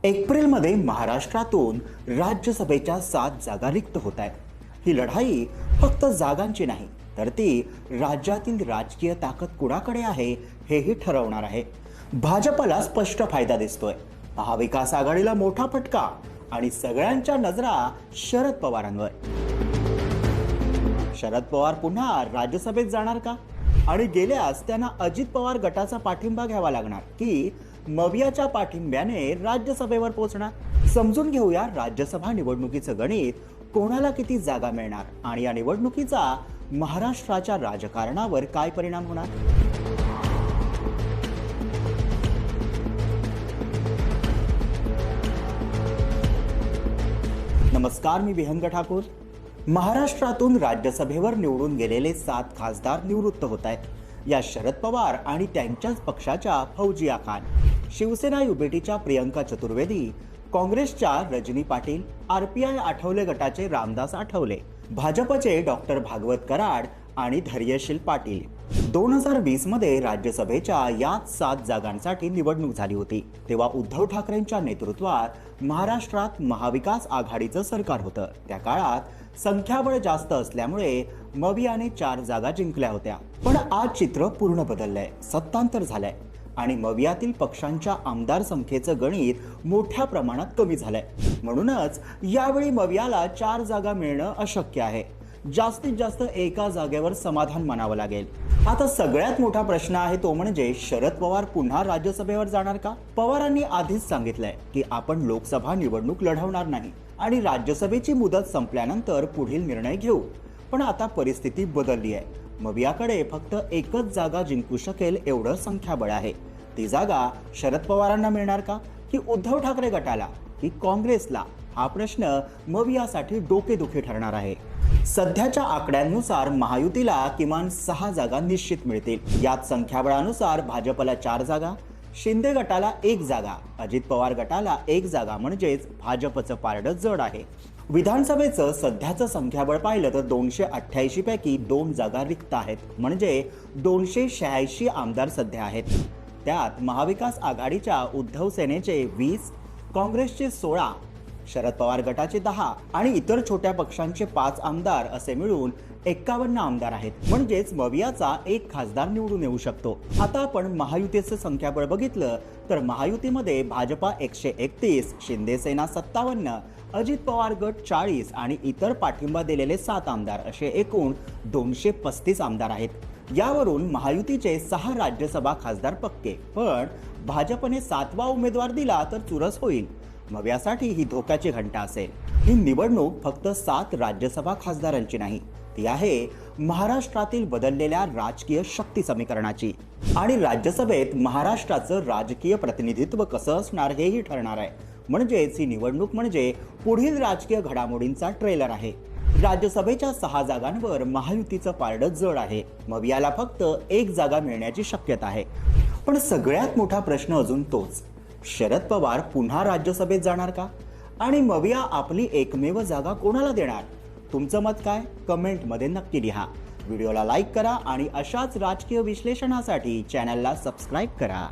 एप्रिलमध्ये महाराष्ट्रातून राज्यसभेच्या 7 जागा रिक्त होत आहेत. ही लढाई फक्त जागांची नाही, तर ती राज्यातील राजकीय ताकद कुणाकडे आहे हेही ठरवणार आहे. भाजपला स्पष्ट फायदा दिसतोय, महाविकास आघाडीला मोठा फटका आणि सगळ्यांच्या नजरा शरद पवारांवर. शरद पवार पुन्हा राज्यसभेत जाणार का? आणि गेल्यास त्यांना अजित पवार गटाचा पाठिंबा घ्यावा लागणार की मवियाच्या पाठिंब्याने राज्यसभेवर पोहोचणार? समजून घेऊया राज्यसभा निवडणुकीचं गणित, कोणाला किती जागा मिळणार आणि या निवडणुकीचा महाराष्ट्राच्या राजकारणावर काय परिणाम होणार. नमस्कार, मी विहंग ठाकूर. महाराष्ट्रातून राज्यसभेवर निवडून गेलेले 7 खासदार निवृत्त होत आहेत. या शरद पवार आणि त्यांच्याच पक्षाच्या फौजिया खान, शिवसेना युबीटीच्या प्रियंका चतुर्वेदी, काँग्रेसच्या रजनी पाटील, आरपीआय आठवले गटाचे रामदास आठवले, भाजपचे डॉक्टर भागवत कराड आणि धैर्यशील पाटील. 2020 मध्ये राज्यसभेच्या याच 7 जागांसाठी निवडणूक झाली होती. तेव्हा उद्धव ठाकरेंच्या नेतृत्वात महाराष्ट्रात महाविकास आघाडीचं सरकार होतं. त्या काळात संख्याबळ जास्त असल्यामुळे मवियाने 4 जागा जिंकल्या होत्या. पण आज चित्र पूर्ण बदललंय, सत्तांतर झालंय आणि मवियातील पक्षांच्या आमदार संख्येचं गणित मोठ्या प्रमाणात कमी झालंय. म्हणूनच यावेळी मवियाला 4 जागा मिळणं अशक्य आहे. जास्तीत जास्त एका जागेवर समाधान मानावं लागेल. आता सगळ्यात मोठा प्रश्न आहे तो म्हणजे शरद पवार पुन्हा राज्यसभेवर जाणार का? पवारांनी आधीच सांगितलंय की आपण लोकसभा निवडणूक लढवणार नाही आणि राज्यसभेची मुदत संपल्यानंतर पुढील निर्णय घेऊ. पण आता परिस्थिती बदलली आहे. मवियाकडे फक्त एकच जागा जिंकू शकेल एवढं संख्याबळ आहे. ती जागा शरद पवारांना मिळणार का की उद्धव ठाकरे गटाला की काँग्रेसला? हा प्रश्न मवियासाठी डोकेदुखी ठरणार आहे. सध्याच्या आकड्यांनुसार महायुतीला किमान 6 जागा निश्चित मिळतील. यात संख्याबळानुसार भाजपला 4 जागा, शिंदे गटाला 1 जागा, अजित पवार गटाला 1 जागा, म्हणजेच भाजपचं पारडं जड आहे. विधानसभेचं सध्याचं संख्याबळ पाहिलं तर 288 पैकी 2 जागा रिक्त आहेत, म्हणजे 286 आमदार सध्या आहेत. त्यात महाविकास आघाडीच्या उद्धव सेनेचे 20, काँग्रेसचे 16, शरद पवार गटाचे 10 आणि इतर छोट्या पक्षांचे 5 आमदार असे मिळून 51 आमदार आहेत. म्हणजेच मवियाचा 1 खासदार निवडून येऊ शकतो. आता आपण महायुतीचं संख्याबळ बघितलं तर महायुतीमध्ये भाजपा 131, शिंदे सेना 57, अजित पवार गट 40 आणि इतर पाठिंबा दिलेले 7 आमदार असे एकूण 235 आमदार आहेत. यावरून महायुतीचे 6 राज्यसभा खासदार पक्के. पण भाजपने 7वा उमेदवार दिला तर चुरस होईल. मवियासाठी ही धोक्याची घंटा असेल. ही निवडणूक फक्त 7 राज्यसभा खासदारांची नाही, ती आहे महाराष्ट्रातील बदललेल्या राजकीय शक्ती समीकरणाची. आणि राज्यसभेत महाराष्ट्राचं राजकीय प्रतिनिधित्व कसं असणार हेही ठरणार आहे. म्हणजेच ही निवडणूक म्हणजे पुढील राजकीय घडामोडींचा ट्रेलर आहे. राज्यसभेच्या 6 जागांवर महायुतीचं पारडं जड आहे. मवियाला फक्त 1 जागा मिळण्याची शक्यता आहे. पण सगळ्यात मोठा प्रश्न अजून तोच, शरद पवार पुन्हा राज्यसभेत जाणार का? आणि मविया आपली एकमेव जागा कोणाला देणार? तुमचं मत काय? कमेंटमध्ये नक्की लिहा. व्हिडिओला लाईक करा आणि अशाच राजकीय विश्लेषणासाठी चॅनलला सबस्क्राईब करा.